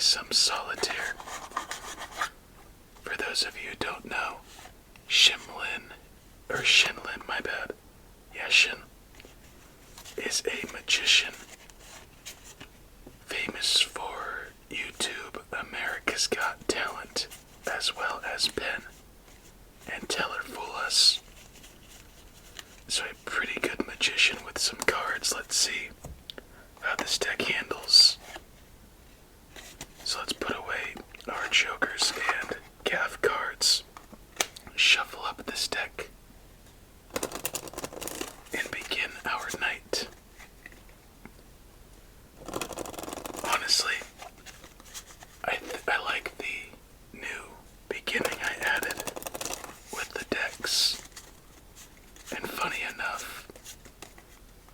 some solitaire. For those of you who don't know, Shinlin, my bad. Yeah, Shin is a magician famous for YouTube, America's Got Talent, as well as Penn and Teller Fool Us. So a pretty good magician with some cards. Let's see how this deck handles. So let's put away our jokers and gaff cards, shuffle up this deck, and begin our night. Honestly, I like the new beginning I added with the decks. And funny enough,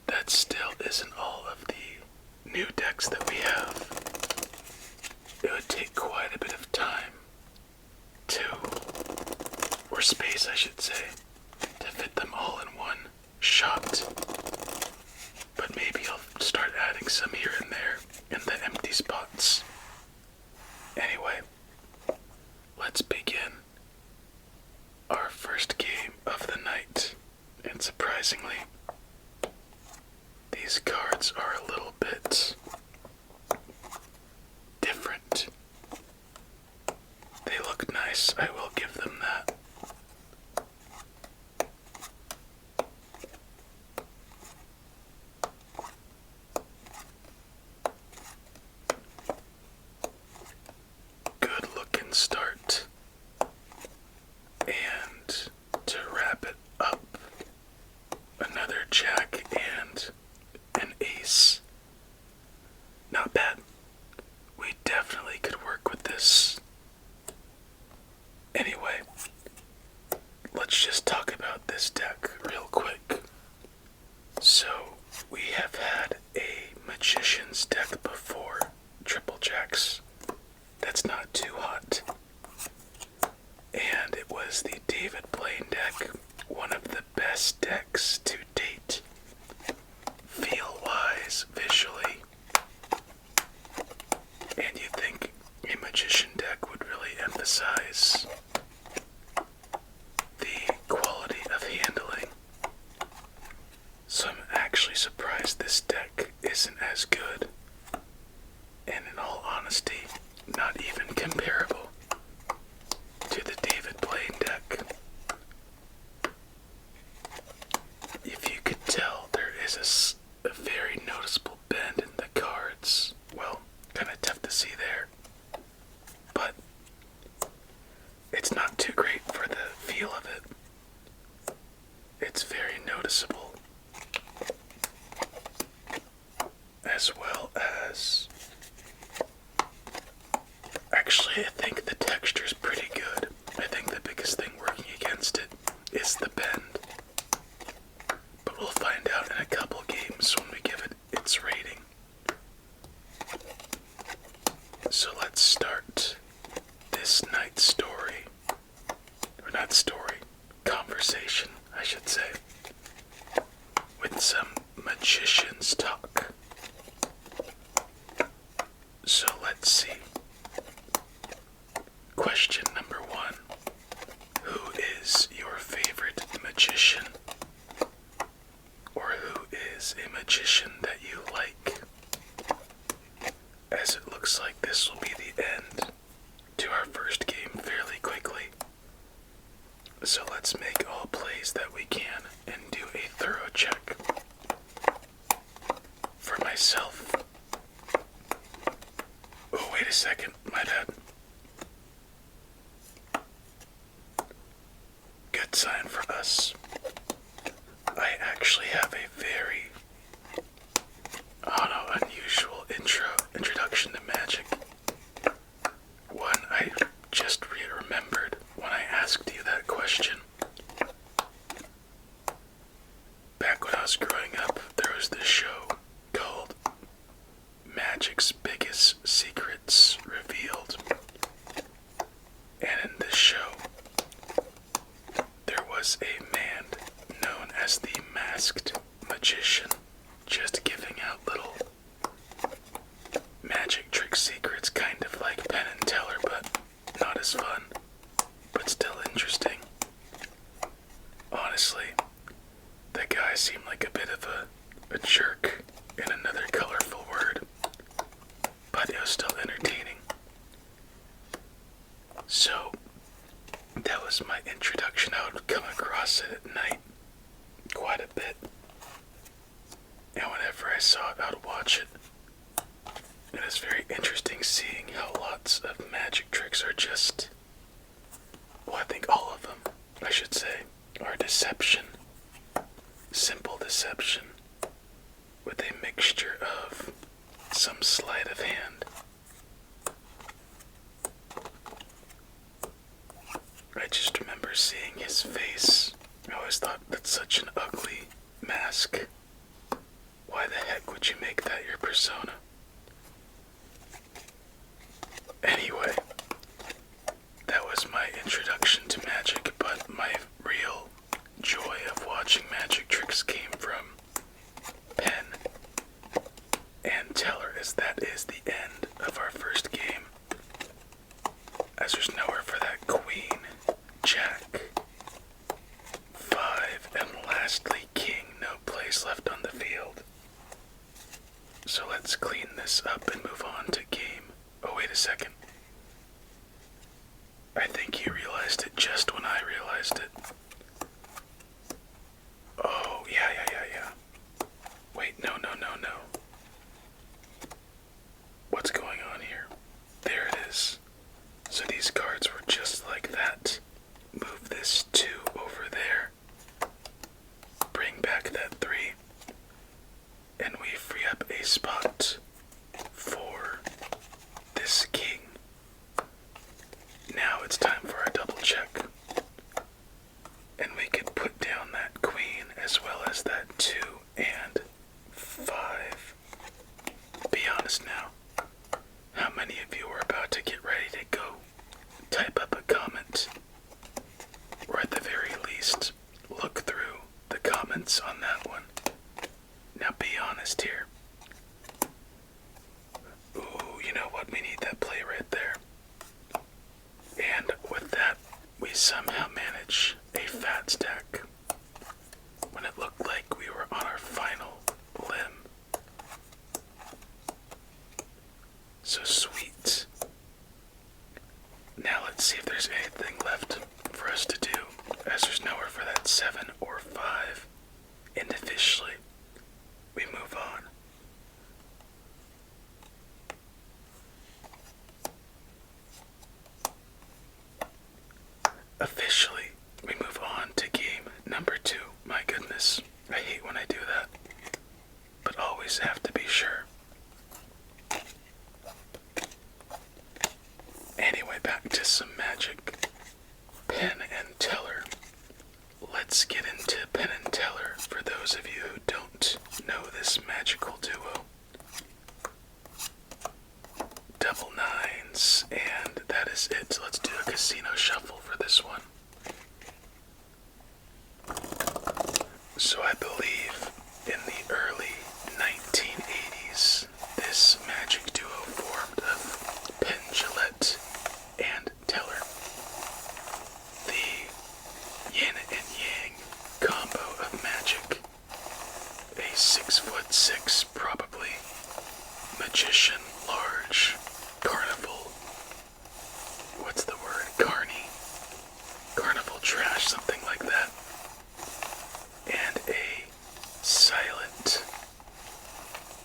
that still isn't all of the new decks that we have. It would take quite a bit of time or space I should say, to fit them all in one shot. But maybe I'll start adding some here and there in the empty spots. Anyway, let's begin our first game of the night. And surprisingly, these cards are a little bit different. They look nice, I will give them that. Good looking start. And to wrap it up, another jack and an ace. Not bad. We definitely could work with this. Anyway, let's just talk about this deck real quick. So, we have had a magician's deck before, triple jacks. That's not too hot. And it was the David Blaine deck, one of the best decks to date, feel-wise, visually. And you'd think a magician deck would really emphasize the quality of handling. So I'm actually surprised this deck isn't as good. And in all honesty, not even comparable to the David Blaine deck. If you could tell, there is a very noticeable bend in the cards. Well, kind of tough to see there. But it's not too great for the feel of it. It's very noticeable. As well as... Actually, I think the texture's pretty good. I think the biggest thing working against it is the bend. But we'll find out in a couple games when we give it its rating. So let's start this night's story. Or not story, conversation, I should say. With some magician's talk. So let's see. Question number 1. Who is your favorite magician? Or who is a magician that you like? As it looks like this will be the end to our first game fairly quickly. So let's make all plays that we can and do a thorough check. For myself... Oh, wait a second, my bad. Good sign for us. I actually have a very, unusual introduction to magic. One I just remembered when I asked you that question. Back when I was growing up, there was this show called Magic's Biggest Secrets Revealed. And in this show, there was a man known as the Masked Magician. how to watch it. It is very interesting seeing how lots of magic tricks are just, well, I think all of them, I should say, are deception. Simple deception with a mixture of some sleight of hand. I just remember seeing his face. I always thought that's such an ugly mask. Why the heck would you make that your persona? Anyway, that was my introduction to magic, but my real joy of watching magic tricks came from Penn and Teller, as that is the end of our first game. As there's nowhere for that queen, jack, 5, and lastly king, no place left on the field. So let's clean this up and move on to game. Oh, wait a second. I think you realized it just when I realized it. Oh, yeah. Wait, no. What's going on here? There it is. So these cards were just like that. Move this 2 over there. Bring back that 3. And we free up a spot for this king. Now it's time for our double check. And we could put down that queen as well as that 2 and 5. Be honest now. How many of you are about to get ready to go? Type up a comment. Or at the very least, look through the comments on that one. Now be honest here. Ooh, you know what? We need that play right there. And with that, we somehow manage a fat stack when it looked like we were on our final limb. So sweet. Now let's see if there's anything left for us to do, as there's nowhere for that 7 or 5. And officially, we move on. Officially, we move on to game number 2. My goodness, I hate when I do that, but always have to be sure. Anyway, back to some magic. Penn and Teller. Let's get into Penn and Teller for those of you who don't know this magical duo. Double 9s, and that is it. Let's do a casino shuffle for this one. So I believe in the early 1980s, this magic duo formed of Penn Jillette and Teller. The yin and yang combo of magic. A 6'6", probably, magician, large, carnival, what's the word, carnival trash, something like that, and a silent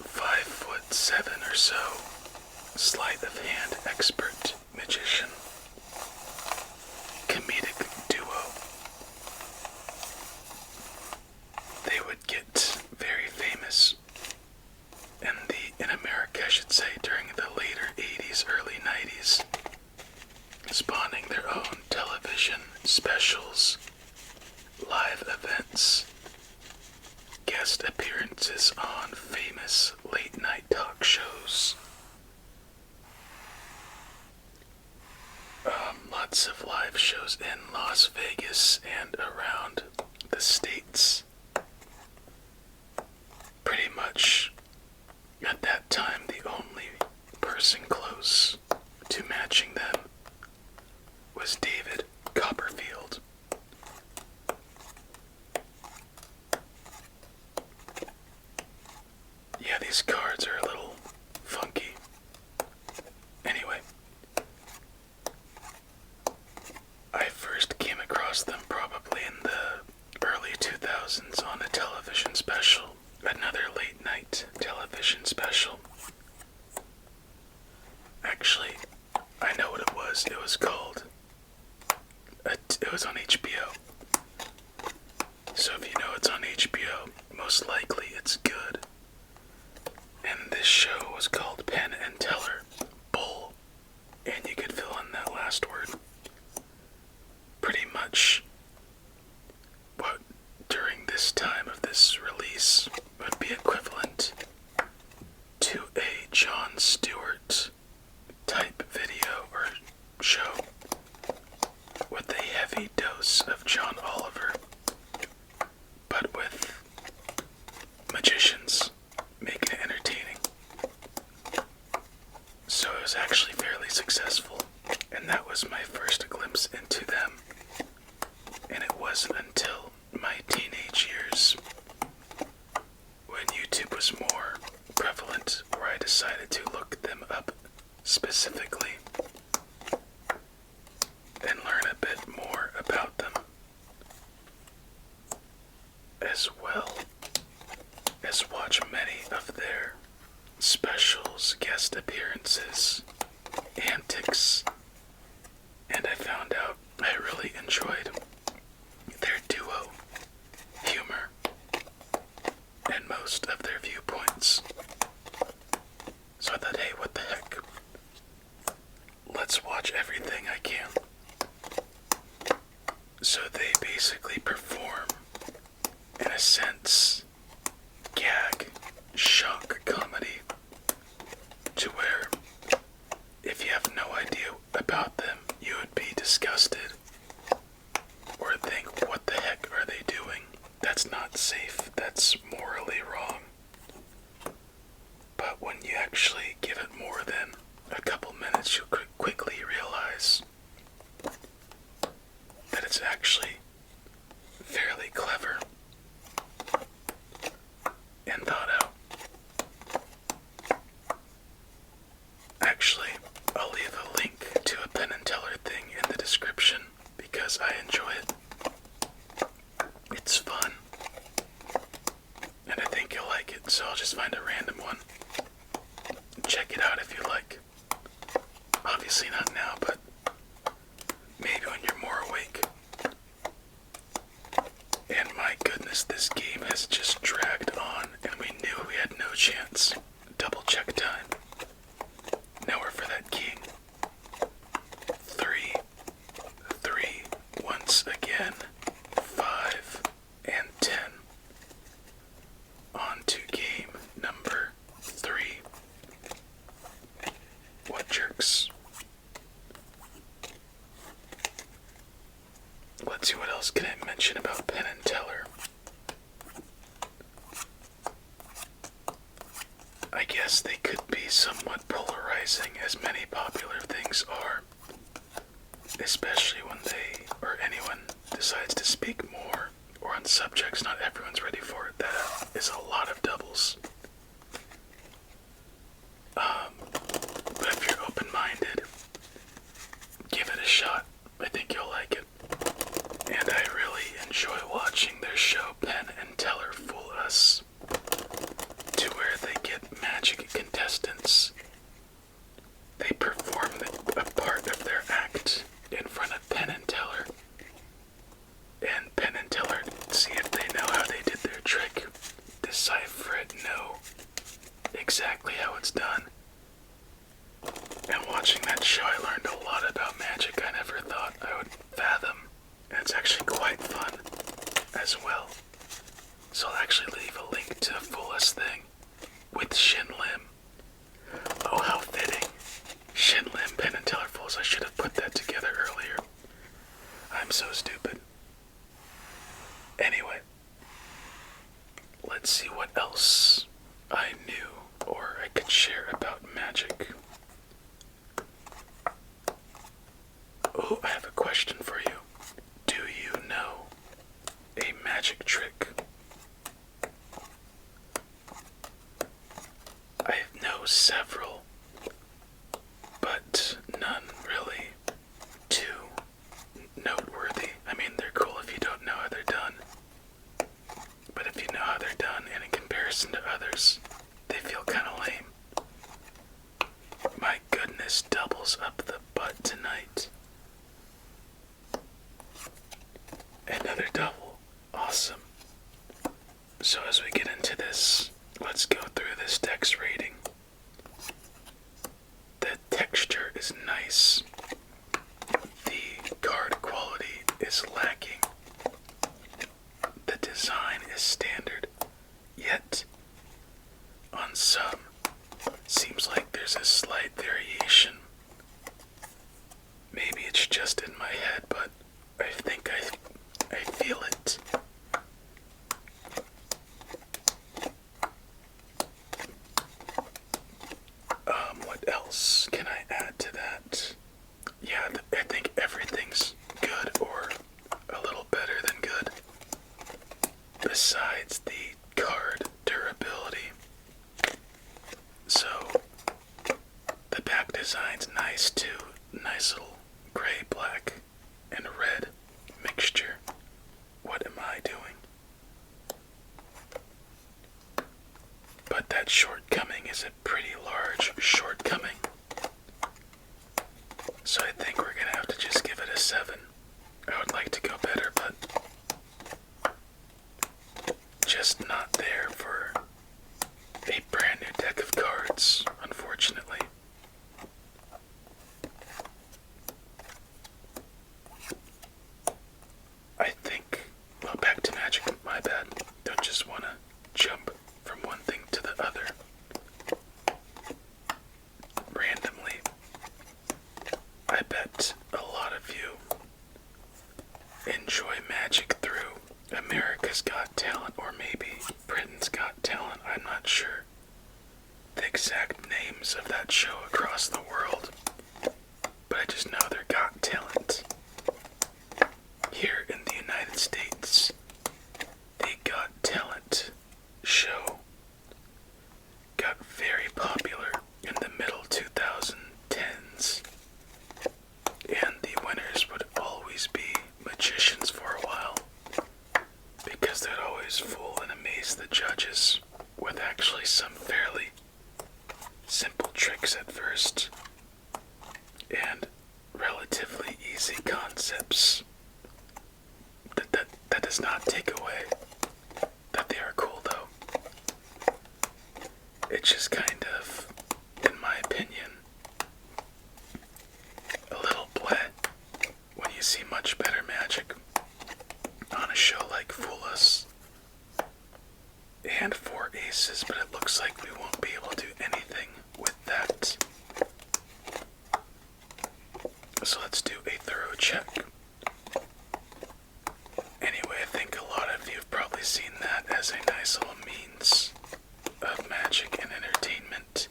5'7" or so, sleight of hand expert magician, comedic duo. They would get very famous in America, I should say, during the later 80s, early 90s, spawning their own television specials, live events, guest appearances on famous late-night talk shows. Lots of live shows in Las Vegas and around the States. Pretty much, at that time, the only person close to matching them was David Copperfield. Yeah, these cards are a little funky. Anyway, I first came across them probably in the early 2000s on a television special, another late night television special. Actually, I know what it was. It was called. It was on HBO. So if you know it's on HBO, most likely it's good. And this show was called Penn and Teller Bull. And you could fill in that last word. Pretty much what during this time of this release would be equivalent to a Jon Stewart type video or show with a heavy dose of John Oliver, but with magicians making it entertaining. So it was actually fairly successful, and that was my first glimpse into them. And it wasn't until my teenage years, when YouTube was more prevalent, where I decided to look them up specifically and learn a bit more about them, as well as watch many of their specials, guest appearances, antics, and I found out I really enjoyed their duo humor and most of their viewpoints. So I thought, hey, what the heck? Let's watch everything I can. So they basically perform, in a sense, gag, shock comedy, to where if you have no idea about them, you would be disgusted or think, what the heck are they doing? That's not safe. That's morally wrong. But when you actually give it more than a couple minutes, you'll quickly realize that it's actually fairly clever and thought out. Actually, I'll leave a link to a Penn and Teller thing in the description because I enjoy it. It's fun. And I think you'll like it, so I'll just find a random one. Check it out if you like. Obviously not now, but maybe when you're more awake. And my goodness, this game has just dragged on, and we knew we had no chance. Double check time. Now we're for that king. 3, 3, once again, 5, and 10. On to game number 3. What jerks? Let's see, what else can I mention about Penn and Teller? I guess they could be somewhat polarizing, as many popular things are. Especially when they, or anyone, decides to speak more, or on subjects not everyone's ready for it. That is a lot of doubles. But if you're open-minded, give it a shot. I think you'll like it. And I really enjoy watching their show Penn and Teller Fool Us, to where they get magic contestants. They perform a part of their act in front of Penn and Teller, and Penn and Teller see if they know how they did their trick, decipher it, know exactly how it's done. And watching that show, I learned a lot about magic I never thought I would fathom. And it's actually quite fun as well. So I'll actually leave a link to the Fool Us thing with Shin Lim. Oh, how fitting. Shin Lim, Penn and Teller Fools. I should have put that together earlier. I'm so stupid. Anyway, let's see what else I knew or I could share about magic. Oh, I have a question for you. Do you know a magic trick? I know several, but none really too noteworthy. I mean, they're cool if you don't know how they're done. But if you know how they're done, and in comparison to others, they feel kind of this deck's rating. The texture is nice. The card quality is lacking. The design is standard, yet on some, seems like there's a slight variation. Maybe it's just in my head, but I think I feel it. What else can I add to that? Yeah, I think everything's good or a little better than good. Besides the card durability. So, the back design's nice too. Nice little gray, black, and red mixture. What am I doing? But that shortcoming is a pretty large shortcoming. So I think we're gonna have to just give it a 7. I would like to go better, but just not there for a brand new deck of cards, unfortunately. I think, well, back to Magic, my bad. Don't just want to jump from one thing to the other randomly. I bet a lot of you enjoy Magic through America's Got Talent, or maybe Britain's Got Talent. I'm not sure the exact names of that show across the world, but I just know they're Got Talent. Here in the United States, the Got Talent show got very popular in the middle 2010s, and the winners would always be magicians for a while, because they'd always fool and amaze the judges with actually some fairly simple tricks at first, and relatively easy concepts. That does not take away that they are cool, though. It's just kind of, in my opinion, a little bleh when you see much better Magic on a show like Fool Us and 4 Aces, but it looks like we won't be able to do anything with that. So let's do a thorough check. Anyway, I think a lot of you have probably seen that as a nice little means of magic and entertainment,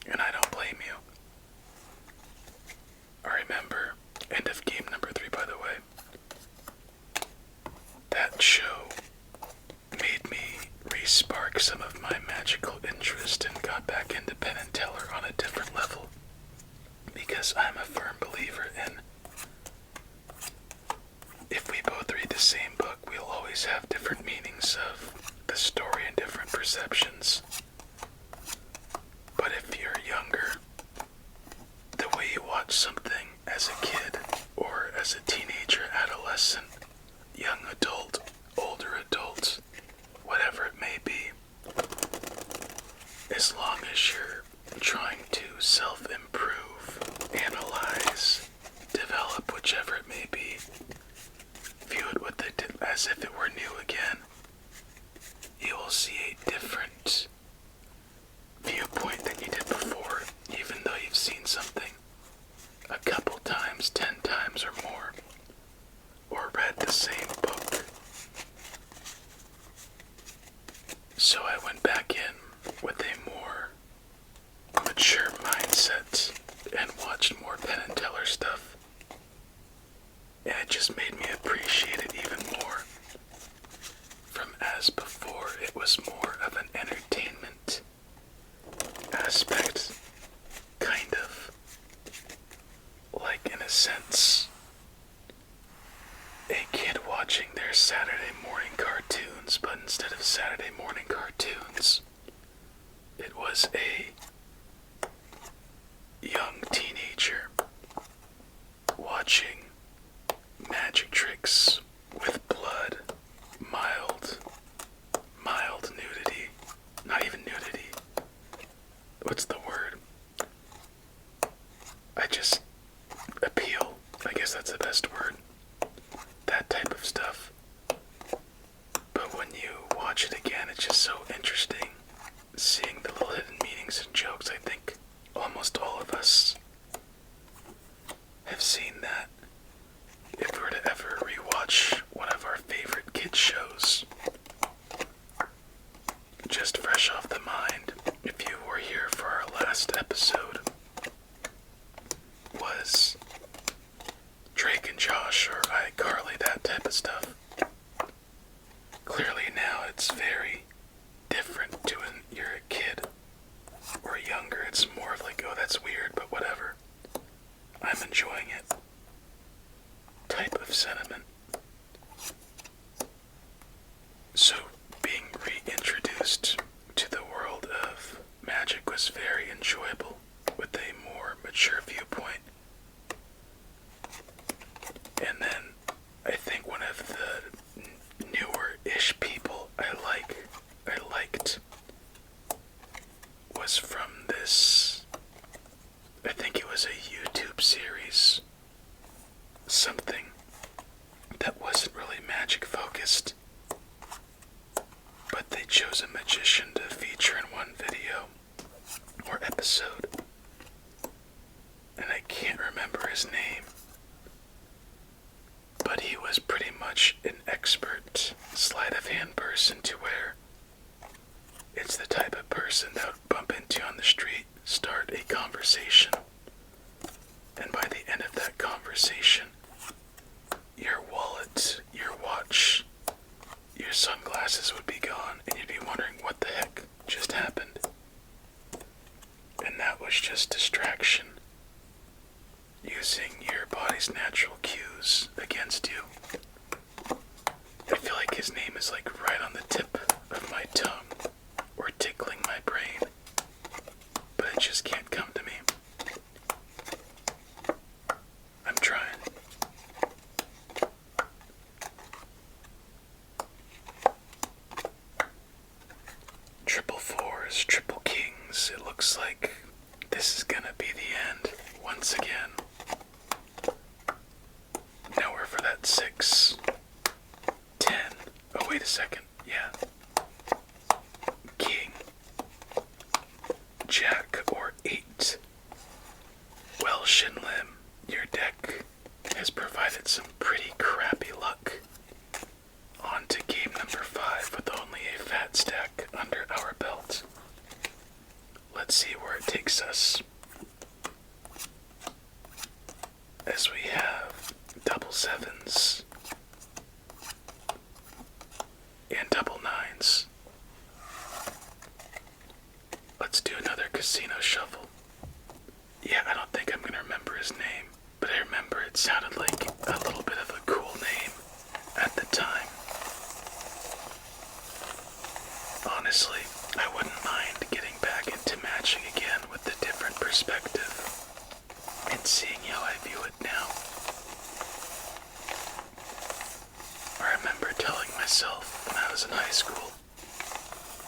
and I don't blame you. I remember, end of game number 3, by the way, that show made me re-spark some of my magical interest and got back into Penn and Teller on a different level, because I'm a firm believer in, if we both read the same book, we'll always have different meanings of the story and different perceptions. But if you're younger, the way you watch something as a kid, or as a teenager, adolescent, young adult, older adult, whatever it may be, as long as you're trying to self-improve, analyze, develop, whichever it may be, view it with as if it were new again, you will see a different viewpoint than you did before, even though you've seen something a couple times, 10 times or more, or read the same book. So I went back in with a more mature mindset and watched more Penn and Teller stuff, and it just made me appreciate it even more. From as before, it was more of an entertainment aspect, kind of like, in a sense, a kid watching their Saturday morning cartoons, but instead of Saturday morning cartoons, it was a young teenager watching magic tricks with blood, mild nudity, not even nudity, what's the word? I just appeal. I guess that's the best word. That type of stuff. But when you watch it again, it's just so interesting seeing the little hidden meanings and jokes. I think almost all of us have seen that. If we were to ever rewatch one of our favorite kids shows, just fresh off the mind, if you were here for our last episode, was Drake and Josh or iCarly, that type of stuff. Clearly now it's very different to when you're a kid or younger. It's more of like, oh, that's weird, but whatever. I'm enjoying it type of sentiment. So being reintroduced to the world of magic was very enjoyable with a more mature viewpoint. And then I think one of the newer-ish people I liked was from this, I think it was a YouTube series, something that wasn't really magic focused, but they chose a magician to feature in one video or episode, and I can't remember his name, but he was pretty much an expert sleight of hand person to where it's the type of person that would bump into you on the street, start a conversation, and by the end of that conversation, your wallet, your watch, your sunglasses would be gone, and you'd be wondering what the heck just happened. And that was just distraction, using your body's natural cues against you. I feel like his name is like right on the tip of my tongue, or tickling my brain, but it just can't come to me. I'm trying. Triple fours, triple kings. It looks like this is gonna be the end once again. Nowhere for that 6, 10. Oh, wait a second. Yeah. King, Jack, or 8. Well, Shin, your deck has provided some pretty crappy luck. On to game number 5 with only a fat stack under our belt. Let's see where it takes us. As we have double 7s and double 9s. Let's do another casino shuffle. Yeah, I don't think I'm gonna remember his name, but I remember it sounded like a little bit of a cool name at the time. Honestly, I wouldn't mind getting back into matching again with a different perspective and seeing how I view it now. I remember telling myself when I was in high school,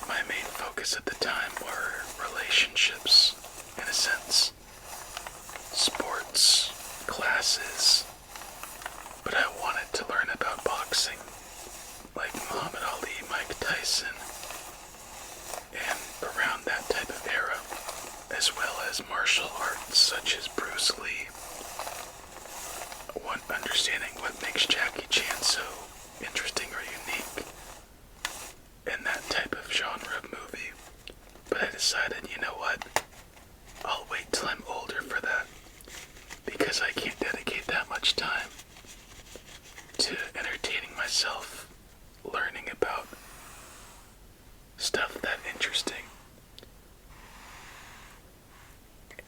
my main focus at the time were relationships, in a sense, sports, classes, but I wanted to learn about boxing, like Muhammad Ali, Mike Tyson, and around that type of era, as well as martial arts such as Bruce Lee. Understanding what makes Jackie Chan so interesting or unique in that type of genre of movie. But I decided, you know what, I'll wait till I'm older for that, because I can't dedicate that much time to entertaining myself, learning about stuff that interesting.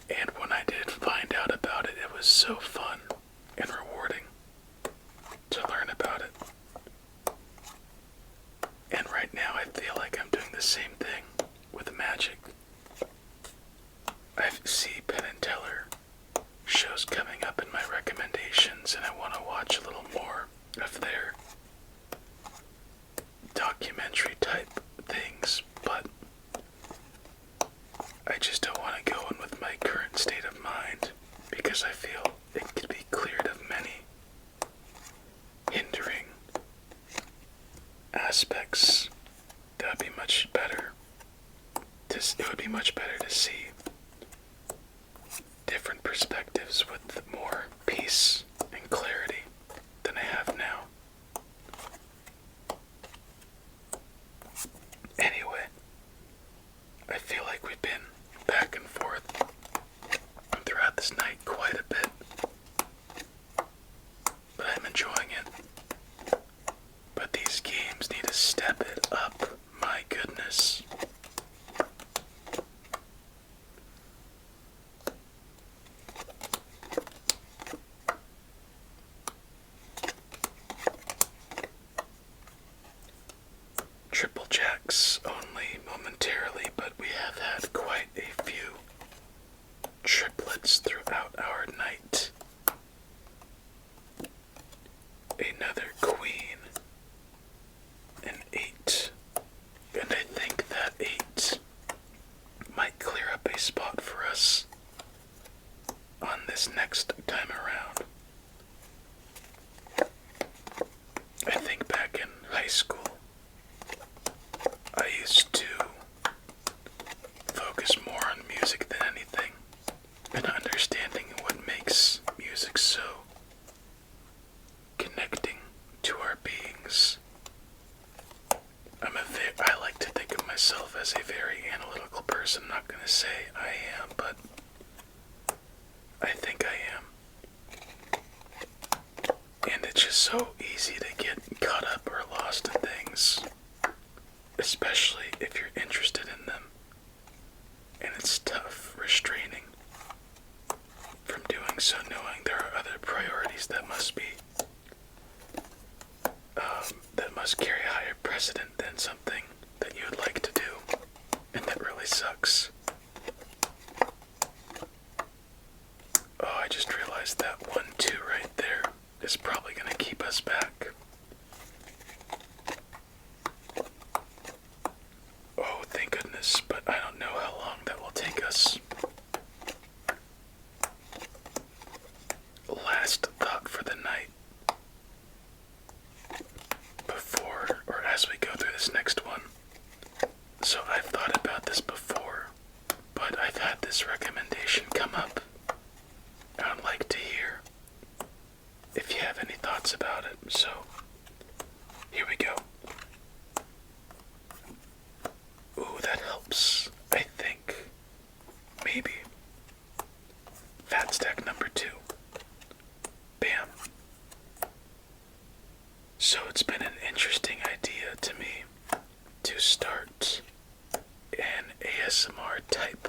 And when I did find out about it, it was so fun and rewarding to learn about it. And right now I feel like I'm doing the same thing with magic. I see Penn and Teller shows coming up in my recommendations, and I want to watch a little more of their documentary type things, but I just don't want because I feel it could be cleared of many hindering aspects. That would be much better. It would be much better to see different perspectives with more peace and clarity than I have now. Anyway, I feel like we've been back and forth throughout this night quite a bit, but I'm enjoying it. But these games need to step it up, my goodness. Triple jacks only momentarily, but we have had quite a few triplets throughout our night. Another queen, an 8, and I think that 8 might clear up a spot for us on this next time around. I think back in high school, I used to focus more on music than anything, and understanding what makes music so connecting to our beings. I like to think of myself as a very analytical person. I'm not going to say I am, but I think I am. And it's just so easy to get caught up or lost in things, especially if you're interested in them. And it's tough restraining from doing so, knowing there are other priorities that must be that must carry a higher precedent than something that you would like to do, and that really sucks. Oh, I just realized that 1-2 right there is probably going to keep us back. Oh, thank goodness, but I don't know how long that will take us. Last thought for the night. Before, or as we go through this next one. So I've thought about this before, but I've had this recommendation come up. I'd like to hear if you have any thoughts about it. So, here we go. Ooh, that helps, I think. Maybe. Fat stack number 2. Bam. So it's been an interesting idea to me to start an ASMR type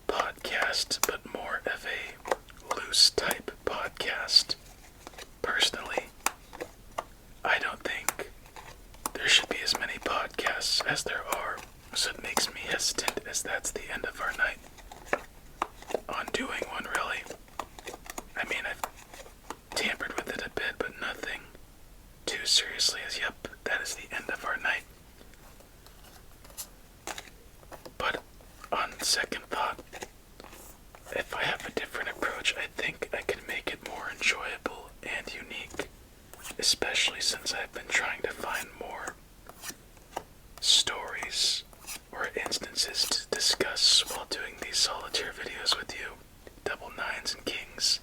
podcast, but more of a loose type podcast. Personally, I don't think there should be as many podcasts as there are, so it makes me hesitant as that's the end of our night on doing one, really. I mean, I've tampered with it a bit, but nothing too seriously as, yep, that is the end of our night. But on second thought, if I have a different approach, I think I can make it more enjoyable and unique, especially since I've been trying to find more stories or instances to discuss while doing these solitaire videos with you, double nines and kings.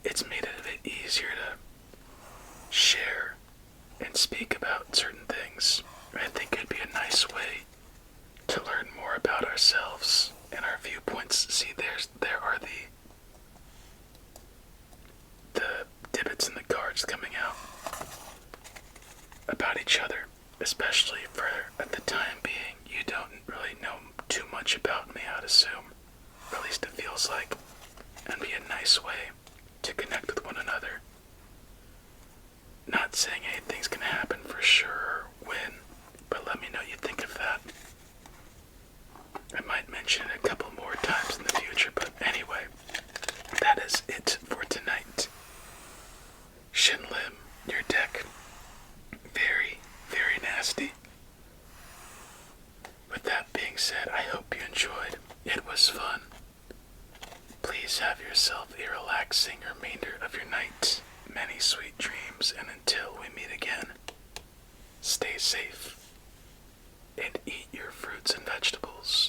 It's made it a bit easier to share and speak about certain things. I think it'd be a nice way to learn more about ourselves and our viewpoints. See, there are the divots in the cards coming out about each other, especially for, at the time being, you don't really know too much about me, I'd assume. Or at least it feels like. And be a nice way to connect with one another. Not saying anything's gonna happen for sure or when, but let me know what you think of that. I might mention it a couple more times in the future, but anyway, that is it for tonight. Shin, your deck, very, very nasty. With that being said, I hope you enjoyed. It was fun. a relaxing remainder of your night. Many sweet dreams, and until we meet again, stay safe and eat your fruits and vegetables.